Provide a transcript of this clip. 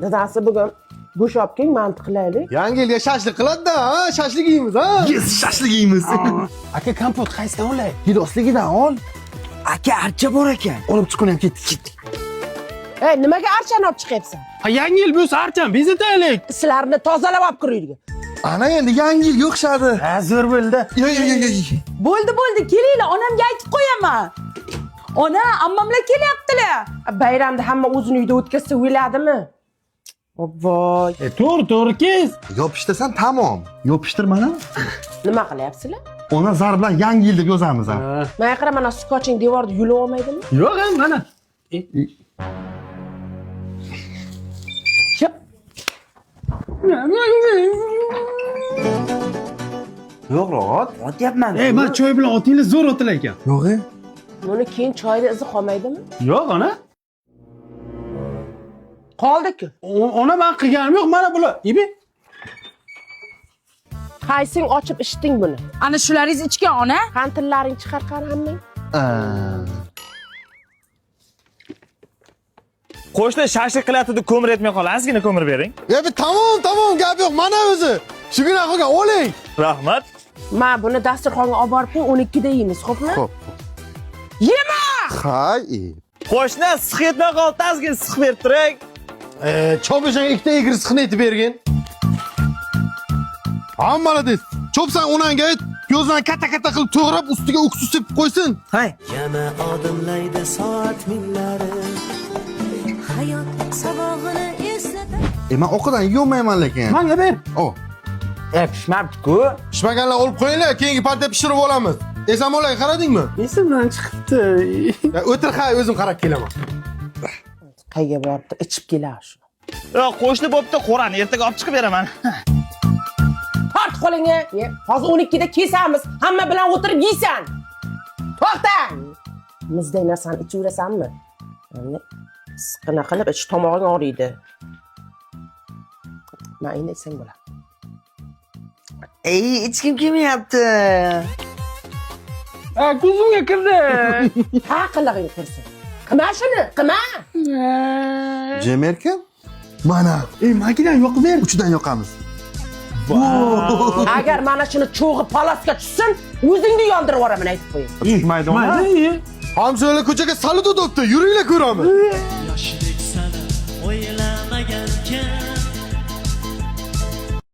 Dadasi bugun go'sht olib keling, manti qilaylik. Yangi yilga shashlik qiladi-da, ha? Shashlik yeymiz, ha? Yes, shashlik yeymiz. Aka, kompot qaysidan olay? Gidosligidan ol. Aka, archa bor ekan. Olib chiqib ham ketdik. Ey, nimaga archani olib chiqyapsan? Ha, yangi yil bo'lsa archani bezataylik. Sizlarni tozalab olib kiraylik. Ana endi yangi yilga o'xshadi. Ha, zo'r bo'ldi. Yo'q. Bo'ldi, kelinglar, onamga aytib qo'yaman. Ona, ammamlar kelyaptilar. Bayramda hamma o'zini uyda o'tkazsa o'yladimi? Voy. To'g'ri kes. Yopishtirsan tamom. Yopishtirmana. Nima qilyapsizlar? Ona zar bilan yangi yil deb yozamiz ha. Mana qara, mana skoching devorda yulib olmaydimi? Yo'q, mana. Yo'q, ot. Otyapman. Ey, men choy bilan otingiz zo'r otilar ekan. Yo'q. Buni keyin choyda izi qolmaydimi? Yo'q, ona. Qoldi-ku. Ona men qilganim yo'q, mana bular. Ibi. Qaysing ochib ichding buni? Ana shularingiz ichgan ona. Qantillaring chiqar qani hammang. Qo'shni shashlik qilyapti deb ko'mir etmay qolasizgina ko'mir bering. Tamom, gap yo'q. Mana o'zi. Shugina qilgan, oling. Rahmat. Ma buni dasturxonga olib borib qo'y, 12 da yeymiz, xo'pmi? Xo'p. Yema! Hay. Qo'shni siq etmay qoldi, azgina siq berib turing. Chopishang ikkita egri siqni etib bergin. Hammaladiz. Chopsan onangga ayt, piyozdan katta qilib to'g'rab, ustiga uksus sepib qo'ysin. Hay. Yana odimlaydi soat millari. Hayot sabog'ini eslatadi. Men o'qidan yo'mayman lekin. Menga ber. Oh. Pishmabdi-ku. Pishmaganlar olib qo'yinglar, keyingi parda pishirib olamiz. Esamolay qaradingmi? Esimdan chiqibdi. O'tir, o'zim qarab kelaman. Qayga boribdi, ichib kelar shu. Yo'q, qo'shni bo'pti, qo'rani ertaga olib chiqib beraman. Tort qo'lingga. Hozir 12 da kesamiz. Hamma bilan o'tirib yeysan. To'xta. Mizday narsani ichiverasanmi? Siqqina qilib ich tomog'ing og'riydi. Men endi sen bo'la. Ey, ichkim kelmayapti. Ha, ko'zimga kirdi. Ha, qilig'ing kirsin. Qilma shuni, qilma. Jemerkan? Mana. Ey, makidan yoqib ber. Uchidan yoqamiz. Agar mana shuni cho'g'i palosga tushsin, o'zingni yondirib yuboraman, aytib qo'ying. Mayda. Hamso'lar ko'chaga salut o'tibdi. Yuringlar ko'ramiz.